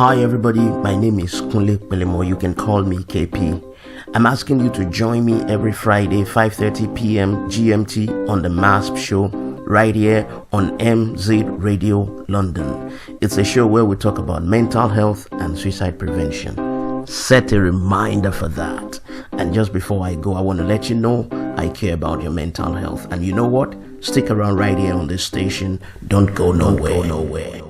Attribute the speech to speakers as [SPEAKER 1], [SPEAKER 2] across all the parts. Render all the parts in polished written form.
[SPEAKER 1] Hi everybody, my name is Kunle Pelemo. You can call me KP. I'm asking you to join me every Friday 5:30 p.m. GMT on the MHAASP show right here on MZ Radio London. It's a show where we talk about mental health and suicide prevention. Set a reminder for that. And just before I go, I want to let you know I care about your mental health. And you know what? Stick around right here on this station. Don't go nowhere.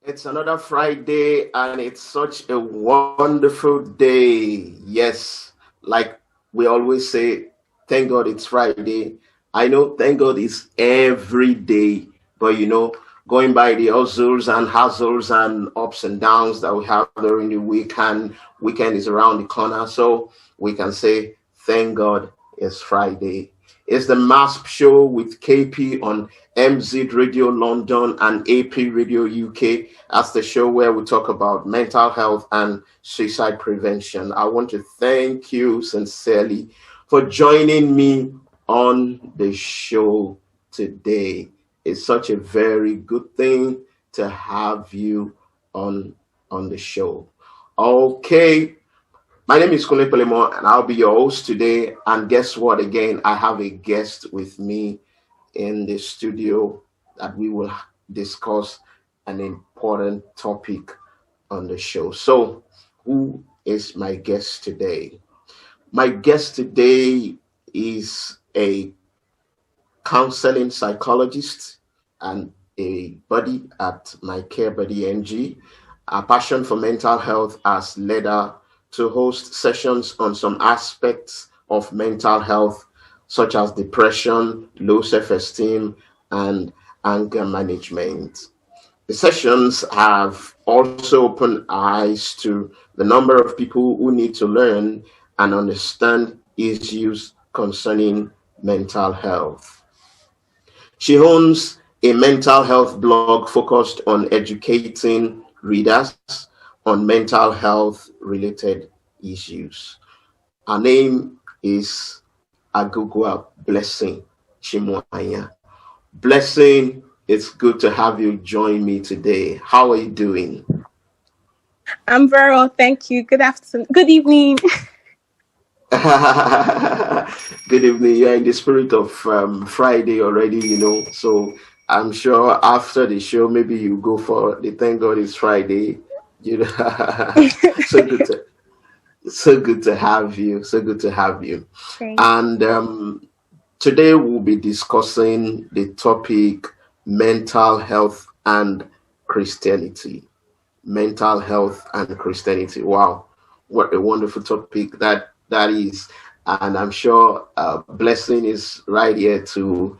[SPEAKER 1] It's another Friday and it's such a wonderful day. Yes, like we always say, thank God it's Friday. I know thank God it's every day, but going by the hustles and hassles and ups and downs that we have during the week, and weekend is around the corner. So we can say, thank God it's Friday. It's the MHAASP show with KP on MZ Radio London and AP Radio UK. That's the show where we talk about mental health and suicide prevention. I want to thank you sincerely for joining me on the show today. It's such a very good thing to have you on the show. Okay. My name is Kunle Pelemo, and I'll be your host today. And guess what? Again, I have a guest with me in the studio that we will discuss an important topic on the show. So, who is my guest today? My guest today is a counseling psychologist and a buddy at my Care Buddy NG. Our passion for mental health has led her to host sessions on some aspects of mental health, such as depression, low self-esteem, and anger management. The sessions have also opened eyes to the number of people who need to learn and understand issues concerning mental health. She owns a mental health blog focused on educating readers on mental health related issues. Her name is Agugwa Blessing Chimuanya. Blessing, it's good to have you join me today. How are you doing?
[SPEAKER 2] I'm very well, thank you. Good afternoon. Good evening.
[SPEAKER 1] Good evening. You're in the spirit of Friday already, so I'm sure after the show, maybe you go for the Thank God It's Friday. So good to have you. So good to have you.
[SPEAKER 2] Thanks.
[SPEAKER 1] And today we'll be discussing the topic mental health and Christianity. Mental health and Christianity. Wow, what a wonderful topic that is. And I'm sure Blessing is right here to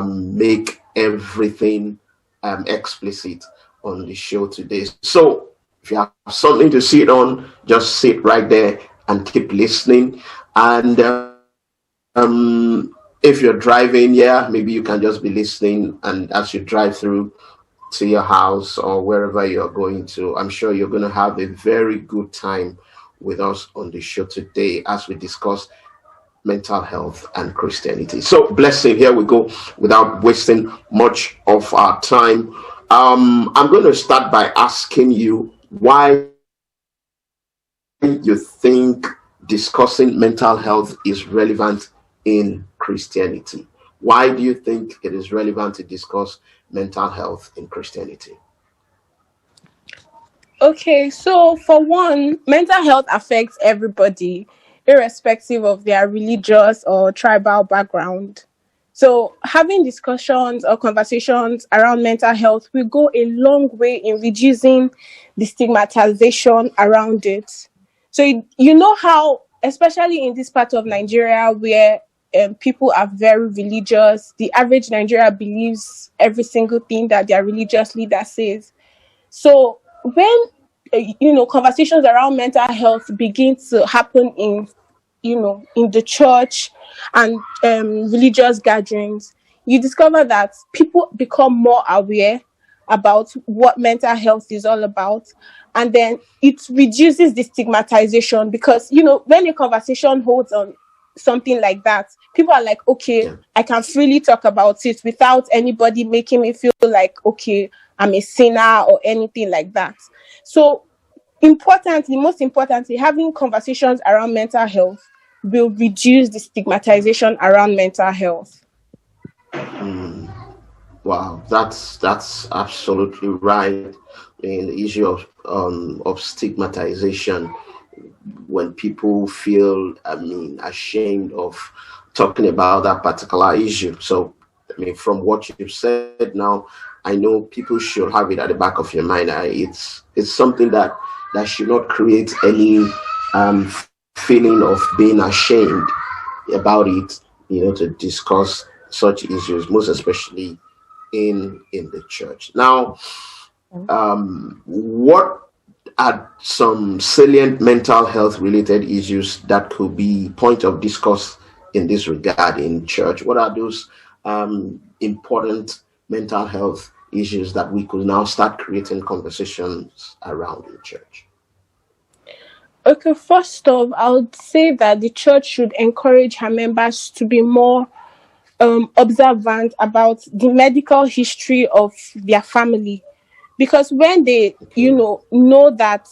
[SPEAKER 1] make everything explicit on the show today. So if you have something to sit on, just sit right there and keep listening. And if you're driving, maybe you can just be listening. And as you drive through to your house or wherever you're going to, I'm sure you're going to have a very good time with us on the show today as we discuss mental health and Christianity. So, Blessing, here we go without wasting much of our time. I'm going to start by asking you why you think discussing mental health is relevant in Christianity. Why do you think it is relevant to discuss mental health in Christianity?
[SPEAKER 2] Okay, so for one, mental health affects everybody, irrespective of their religious or tribal background. So having discussions or conversations around mental health will go a long way in reducing the stigmatization around it. So you know how, especially in this part of Nigeria where people are very religious, the average Nigeria believes every single thing that their religious leader says. So when conversations around mental health begin to happen in the church and religious gatherings, you discover that people become more aware about what mental health is all about, and then it reduces the stigmatization, because when a conversation holds on something like that, people are like, okay, I can freely talk about it without anybody making me feel like, okay, I'm a sinner or anything like that. So importantly, most importantly, having conversations around mental health will reduce the stigmatization around mental health.
[SPEAKER 1] Wow, that's absolutely right. In the issue of stigmatization, when people feel, I mean, ashamed of talking about that particular issue. So, I mean, from what you've said now, I know people should have it at the back of your mind. It's something that should not create any feeling of being ashamed about it. To discuss such issues, most especially in the church. Now, what are some salient mental health related issues that could be point of discourse in this regard in church? What are those important mental health issues that we could now start creating conversations around in church?
[SPEAKER 2] Okay, first off, I would say that the church should encourage her members to be more observant about the medical history of their family, because when they
[SPEAKER 1] Okay.
[SPEAKER 2] know that,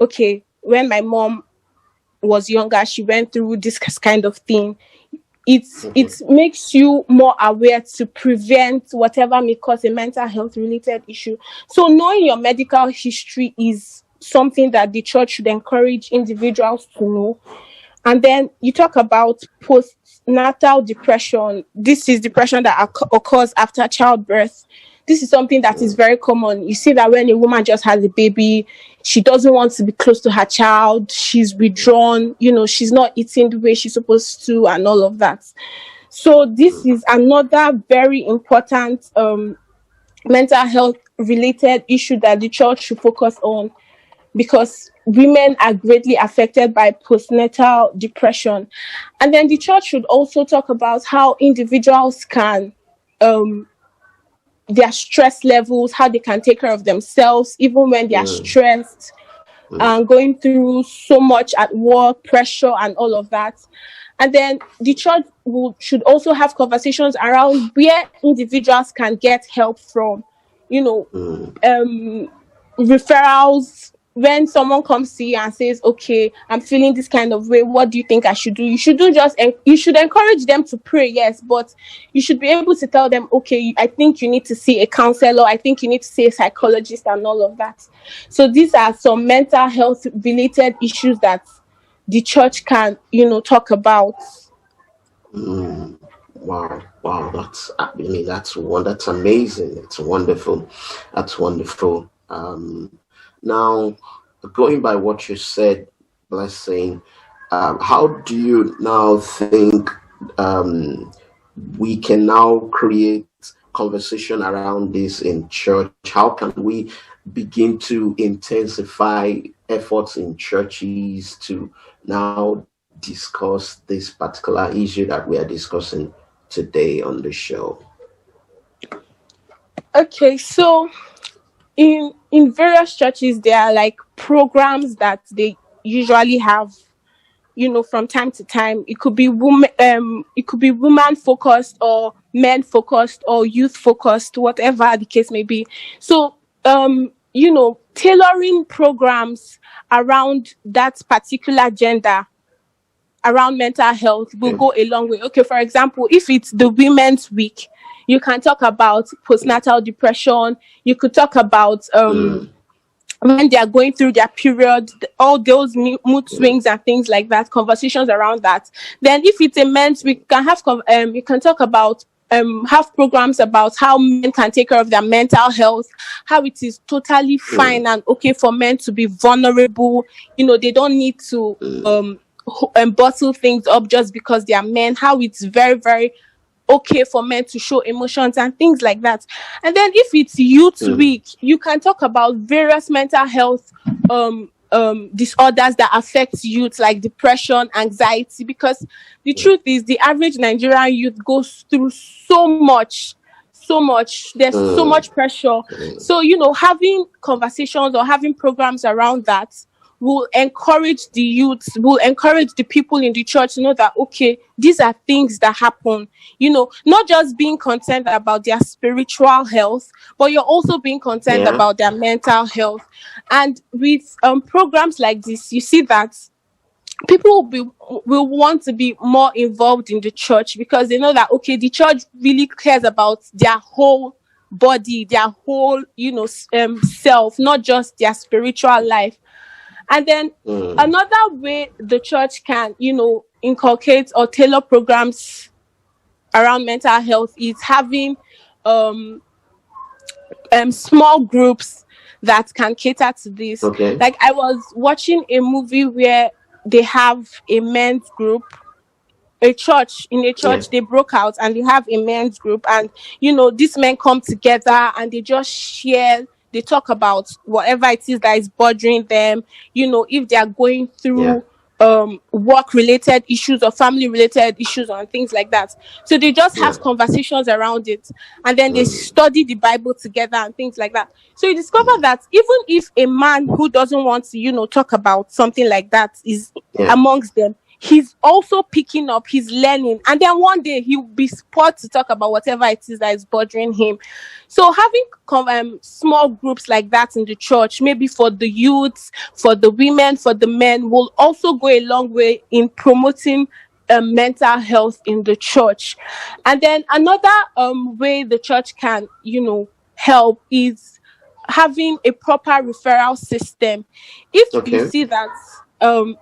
[SPEAKER 2] okay, when my mom was younger she went through this kind of thing, it
[SPEAKER 1] Mhm.
[SPEAKER 2] makes you more aware to prevent whatever may cause a mental health related issue. So knowing your medical history is something that the church should encourage individuals to know. And then you talk about postnatal depression. This is depression that occurs after childbirth. This is something that is very common. You see that when a woman just has a baby, she doesn't want to be close to her child. She's withdrawn. She's not eating the way she's supposed to, and all of that. So this is another very important mental health related issue that the church should focus on, because women are greatly affected by postnatal depression. And then the church should also talk about how individuals can, um, their stress levels, how they can take care of themselves, even when they are
[SPEAKER 1] Mm,
[SPEAKER 2] stressed
[SPEAKER 1] mm,
[SPEAKER 2] and going through so much at work, pressure, and all of that. And then the church should also have conversations around where individuals can get help from. You know,
[SPEAKER 1] mm,
[SPEAKER 2] um referrals. When someone comes to you and says, okay, I'm feeling this kind of way, what do you think I should do? You should do just you should encourage them to pray, yes, but you should be able to tell them, okay, I think you need to see a counselor, I think you need to see a psychologist, and all of that. So these are some mental health related issues that the church can talk about.
[SPEAKER 1] mm. Wow, wow, I mean, that's amazing. It's wonderful. That's wonderful. Now, going by what you said, Blessing, how do you now think um, we can now create conversation around this in church? How can we begin to intensify efforts in churches to now discuss this particular issue that we are discussing today on the show?
[SPEAKER 2] Okay, so in various churches there are like programs that they usually have, from time to time. It could be woman focused or men focused or youth focused, whatever the case may be. So tailoring programs around that particular gender, around mental health, will
[SPEAKER 1] Okay.
[SPEAKER 2] go a long way. Okay, for example, if it's the women's week, you can talk about postnatal depression. You could talk about
[SPEAKER 1] Mm,
[SPEAKER 2] when they are going through their period, all those mood
[SPEAKER 1] mm,
[SPEAKER 2] swings and things like that, conversations around that. Then if it's a men's, we can have you can talk about have programs about how men can take care of their mental health, how it is totally
[SPEAKER 1] mm,
[SPEAKER 2] fine and okay for men to be vulnerable. They don't need to
[SPEAKER 1] mm,
[SPEAKER 2] bottle things up just because they are men, how it's very, very okay for men to show emotions and things like that. And then if it's youth
[SPEAKER 1] mm,
[SPEAKER 2] week, you can talk about various mental health disorders that affect youth, like depression, anxiety, because the
[SPEAKER 1] mm,
[SPEAKER 2] truth is the average Nigerian youth goes through so much, there's so
[SPEAKER 1] mm,
[SPEAKER 2] much pressure.
[SPEAKER 1] mm,
[SPEAKER 2] So having conversations or having programs around that will encourage the youth, will encourage the people in the church to know that, okay, these are things that happen. Not just being concerned about their spiritual health, but you're also being concerned
[SPEAKER 1] Yeah.
[SPEAKER 2] about their mental health. And with programs like this, you see that people will want to be more involved in the church, because they know that, okay, the church really cares about their whole body, their whole self, not just their spiritual life. And then
[SPEAKER 1] Mm.
[SPEAKER 2] another way the church can inculcate or tailor programs around mental health is having um small groups that can cater to this.
[SPEAKER 1] Okay.
[SPEAKER 2] Like, I was watching a movie where they have a men's group, in a
[SPEAKER 1] Yeah.
[SPEAKER 2] church they broke out and they have a men's group, and these men come together and they just share, they talk about whatever it is that is bothering them, if they are going
[SPEAKER 1] Yeah.
[SPEAKER 2] through work related issues or family related issues and things like that. So they just
[SPEAKER 1] Yeah.
[SPEAKER 2] have conversations around it, and then they
[SPEAKER 1] Mm.
[SPEAKER 2] study the Bible together and things like that. So you discover that even if a man who doesn't want to talk about something like that is
[SPEAKER 1] Yeah.
[SPEAKER 2] amongst them, he's also picking up, he's learning, and then one day he'll be spot to talk about whatever it is that is bothering him. So having small groups like that in the church, maybe for the youths, for the women, for the men, will also go a long way in promoting mental health in the church. And then another way the church can help is having a proper referral system. If you
[SPEAKER 1] Okay.
[SPEAKER 2] see that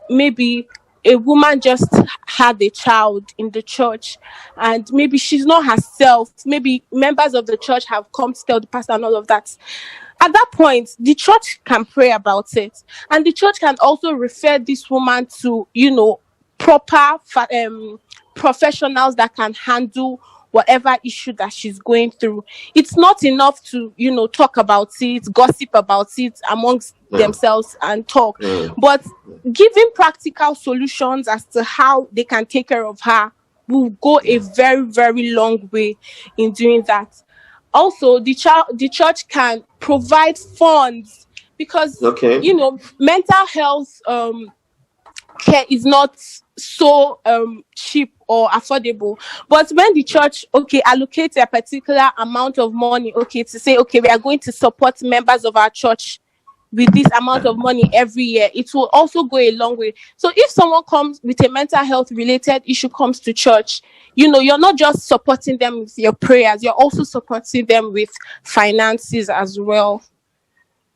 [SPEAKER 2] maybe a woman just had a child in the church, and maybe she's not herself, maybe members of the church have come to tell the pastor and all of that, at that point the church can pray about it, and the church can also refer this woman to proper professionals that can handle whatever issue that she's going through. It's not enough to talk about it, gossip about it amongst
[SPEAKER 1] Yeah.
[SPEAKER 2] themselves and talk,
[SPEAKER 1] Mm.
[SPEAKER 2] but giving practical solutions as to how they can take care of her will go a
[SPEAKER 1] Yeah.
[SPEAKER 2] very, very long way in doing that. Also, the church can provide funds, because
[SPEAKER 1] Okay.
[SPEAKER 2] mental health care is not so cheap or affordable. But when the church, okay, allocates a particular amount of money, okay, to say, okay, we are going to support members of our church with this amount
[SPEAKER 1] Yeah.
[SPEAKER 2] of money every year, it will also go a long way. So if someone comes with a mental health related issue, comes to church, you're not just supporting them with your prayers, you're also supporting them with finances as well.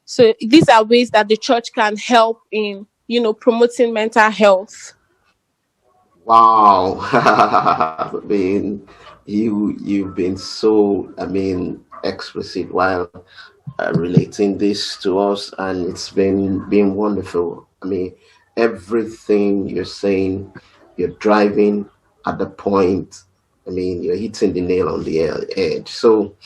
[SPEAKER 2] So these are ways that the church can help in promoting mental health.
[SPEAKER 1] Wow. I mean, you've been so, explicit while relating this to us, and it's been wonderful. Everything you're saying, you're driving at the point. You're hitting the nail on the edge. So,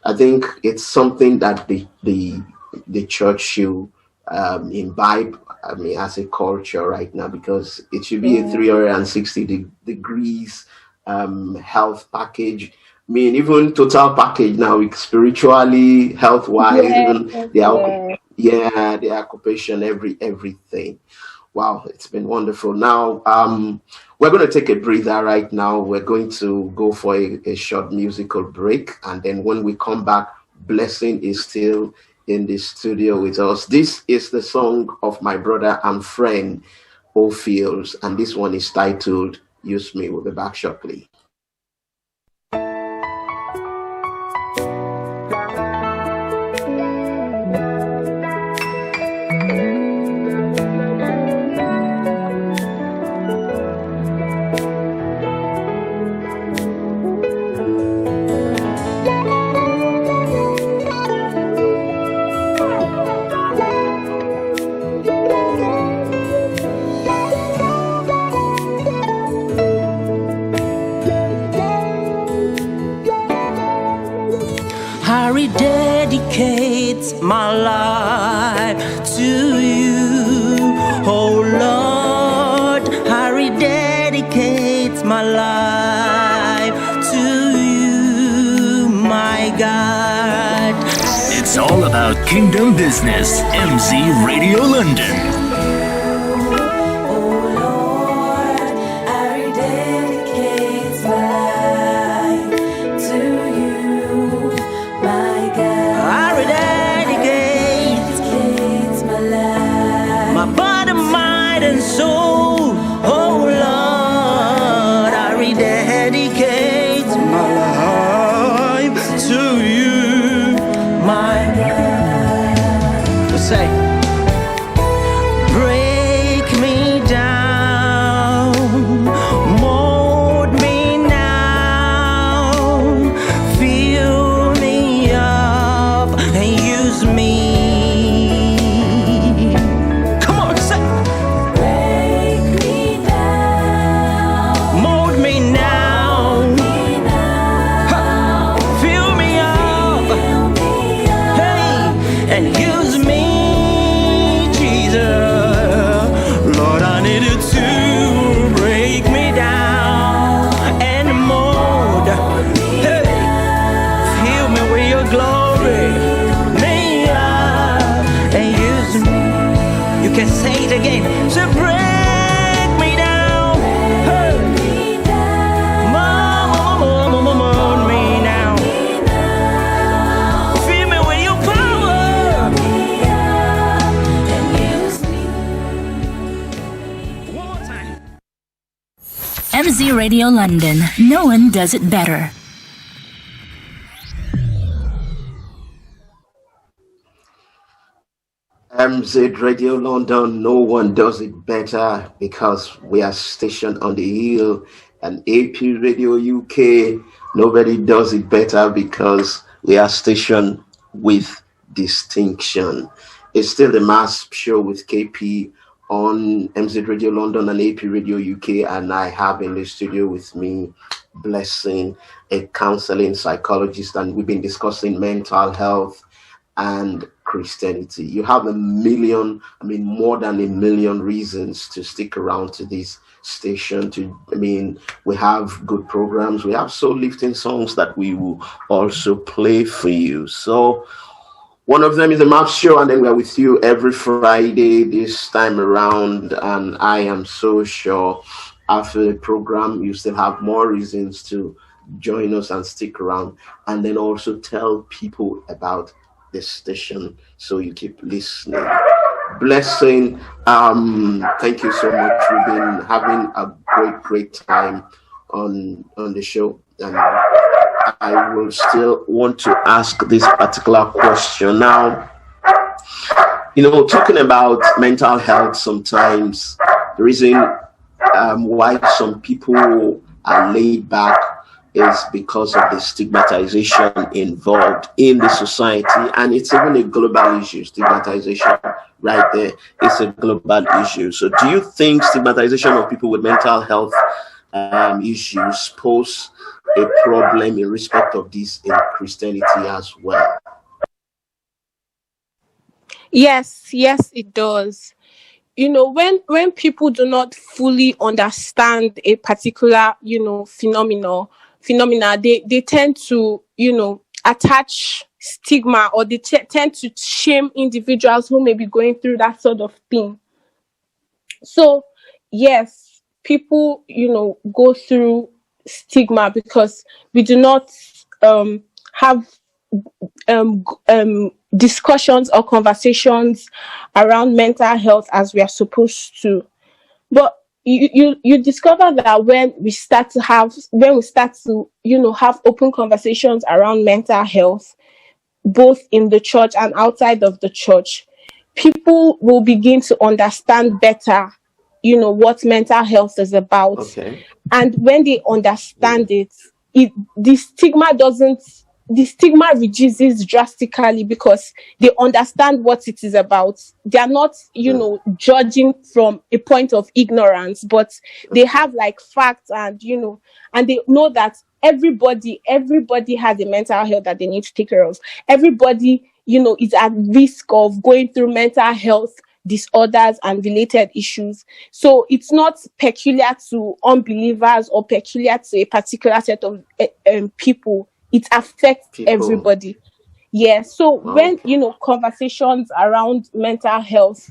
[SPEAKER 1] I think it's something that the church should imbibe. As a culture right now, because it should be a
[SPEAKER 2] Yeah,
[SPEAKER 1] 360 degrees health package. Even total package now, spiritually, health wise,
[SPEAKER 2] yeah,
[SPEAKER 1] even their occupation, everything. Wow, it's been wonderful. Now, we're going to take a breather right now. We're going to go for a short musical break, and then when we come back, Blessing is still in the studio with us. This is the song of my brother and friend, Ophiels, and this one is titled "Use Me." We'll be back shortly.
[SPEAKER 3] I rededicate my life to you, oh Lord. I rededicate my life to you, my God.
[SPEAKER 4] It's all about Kingdom Business, MZ Radio London. MZ Radio London. No one does it better.
[SPEAKER 1] MZ Radio London, no one does it better because we are stationed on the hill, and AP Radio UK, nobody does it better because we are stationed with distinction. It's still the MHAASP show with KP on MZ Radio London and AP Radio UK, and I have in the studio with me Blessing, a counseling psychologist, and we've been discussing mental health and Christianity. You have more than a million reasons to stick around to this station. We have good programs. We have soul lifting songs that we will also play for you. So one of them is the Map Show, and then we're with you every Friday this time around. And I am so sure after the program, you still have more reasons to join us and stick around, and then also tell people about this station so you keep listening. Blessing, thank you so much. We've been having a great time on the show, and I will still want to ask this particular question now. Talking about mental health, sometimes the reason why some people are laid back is because of the stigmatization involved in the society, and it's even a global issue. Stigmatization right there is a global issue. So do you think stigmatization of people with mental health issues pose a problem in respect of this in Christianity as well?
[SPEAKER 2] Yes, it does. When people do not fully understand a particular, phenomena, they tend to, attach stigma, or they tend to shame individuals who may be going through that sort of thing. So, yes, people, go through stigma because we do not have discussions or conversations around mental health as we are supposed to. But you discover that when we start to have open conversations around mental health, both in the church and outside of the church, people will begin to understand better, what mental health is about.
[SPEAKER 1] Okay.
[SPEAKER 2] And when they understand the stigma reduces drastically because they understand what it is about. They are not, judging from a point of ignorance, but they have like facts, and and they know that everybody has a mental health that they need to take care of. Everybody, is at risk of going through mental health disorders and related issues. So it's not peculiar to unbelievers or peculiar to a particular set of people. It affects everybody. Yeah. So when conversations around mental health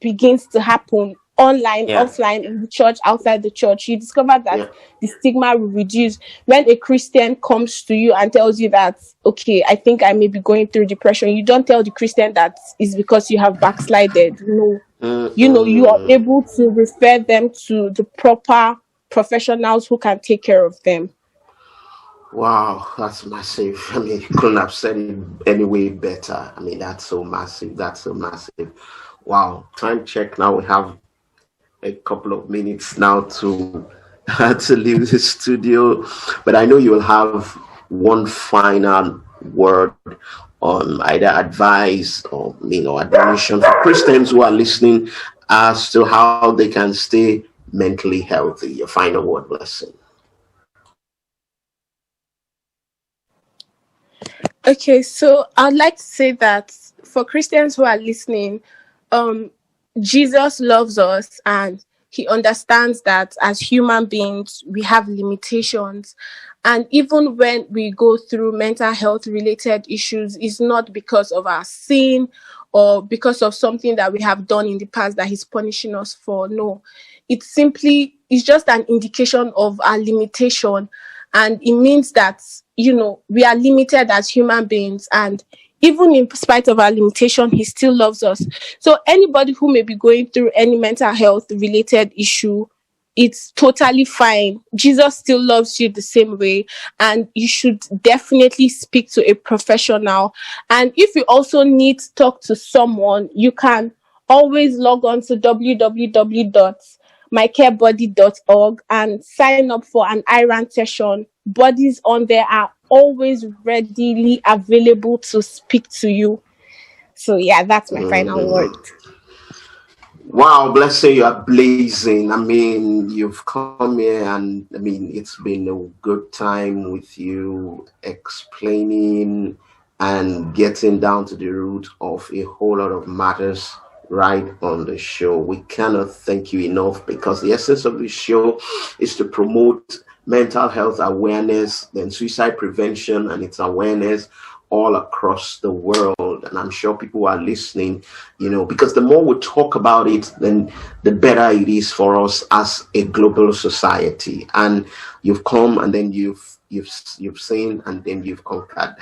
[SPEAKER 2] begins to happen online, offline, in the church, outside the church, you discover that the stigma will reduce. When a Christian comes to you and tells you that, okay, I think I may be going through depression, you don't tell the Christian that is because you have backslided. No. You are able to refer them to the proper professionals who can take care of them.
[SPEAKER 1] Wow, that's massive. You couldn't have said it any way better. That's so massive. Wow. Time check now. We have a couple of minutes now to leave the studio, but I know you will have one final word on either advice or admonition for Christians who are listening as to how they can stay mentally healthy. Your final word, Blessing.
[SPEAKER 2] Okay, so I'd like to say that for Christians who are listening, Jesus loves us, and he understands that as human beings, we have limitations. And even when we go through mental health related issues, it's not because of our sin or because of something that we have done in the past that he's punishing us for. No, it's just an indication of our limitation. And it means that, we are limited as human beings. And even in spite of our limitation, he still loves us. So anybody who may be going through any mental health related issue, it's totally fine. Jesus still loves you the same way, and you should definitely speak to a professional. And if you also need to talk to someone, you can always log on to www.mycarebody.org and sign up for an IRAN session. Bodies on there are always readily available to speak to you. So yeah, that's my final word.
[SPEAKER 1] Wow, blessing, you are blazing. I mean, you've come here, and I mean, it's been a good time with you explaining and getting down to the root of a whole lot of matters right on the show. We cannot thank you enough, because the essence of this show is to promote mental health awareness, then suicide prevention and its awareness all across the world. And I'm sure people are listening, because the more we talk about it, then the better it is for us as a global society. And you've come, and then you've seen, and then you've conquered.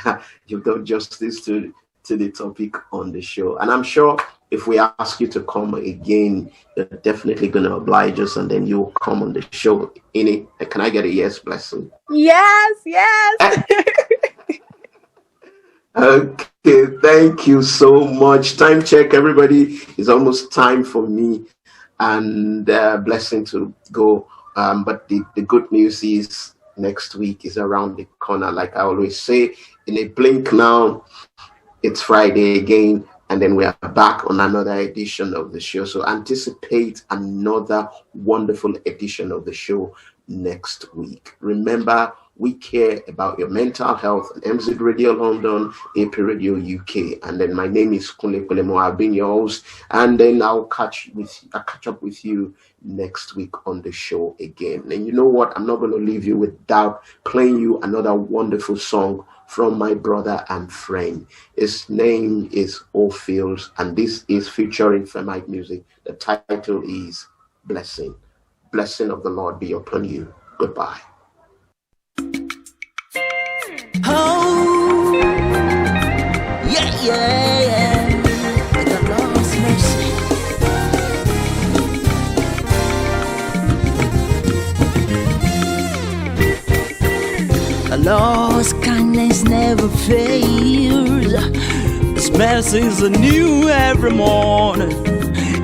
[SPEAKER 1] You've done justice to the topic on the show. And I'm sure if we ask you to come again, you're definitely going to oblige us, and then you'll come on the show. Can I get a yes, blessing?
[SPEAKER 2] Yes.
[SPEAKER 1] Okay, thank you so much. Time check, everybody. It's almost time for me and blessing to go. But the good news is next week is around the corner. Like I always say, in a blink now, it's Friday again, and then we are back on another edition of the show. So anticipate another wonderful edition of the show next week. Remember, we care about your mental health on MZ Radio London, AP Radio UK. And then my name is Kunle Pelemo. I've been your host. And then I'll catch up with you next week on the show again. And you know what? I'm not going to leave you without playing you another wonderful song from my brother and friend. His name is O'Fields, and this is featuring Femite Music. The title is Blessing. Blessing of the Lord be upon you. Goodbye.
[SPEAKER 3] Oh, yeah. With the Lord's mercy. The Lord's kindness never fails. His mercies are new every morning.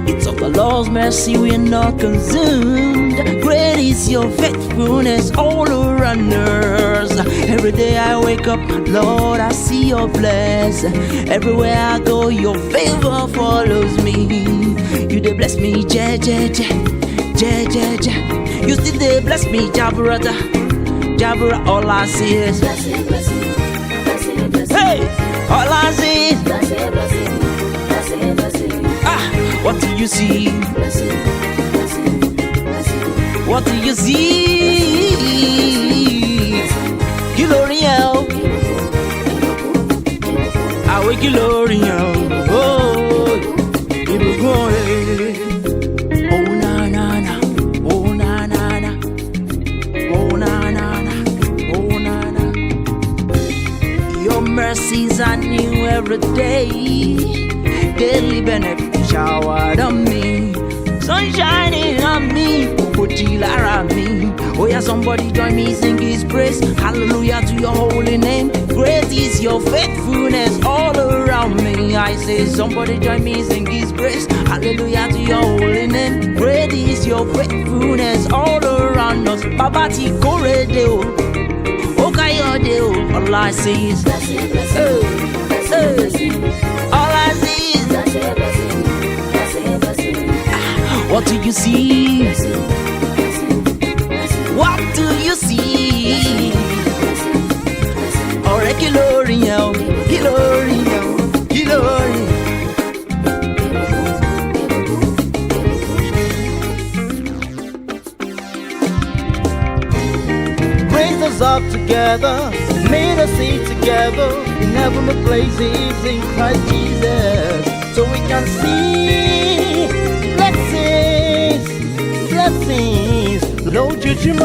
[SPEAKER 3] It's of the Lord's mercy we are not consumed. Great is your faithfulness all around us. Every day I wake up, Lord, I see your blessing. Everywhere I go, your favor follows me. You dey bless me, je. You still dey bless me, Jabra, all I see is blessing. Hey, all I see is blessing. What do you see? What do you see? Gloria, our Gloria. Oh, people go. Oh na na na, oh na na na, oh na na na, oh na na. Your mercies are new every day. Daily benefit showered on me, sun shining on me, Lara me. Oh yeah, somebody join me, sing his praise. Hallelujah to your holy name. Great is your faithfulness all around me. I say, somebody join me, sing his praise. Hallelujah to your holy name. Great is your faithfulness all around us. Babati kore deo, okayo deo. All I see is blessing. All I see is blessing. What do you see? What do you see? Oh, Gloria. Raised us up together, made us eat together in heavenly places in Christ Jesus, so we can see blessings, no judgment.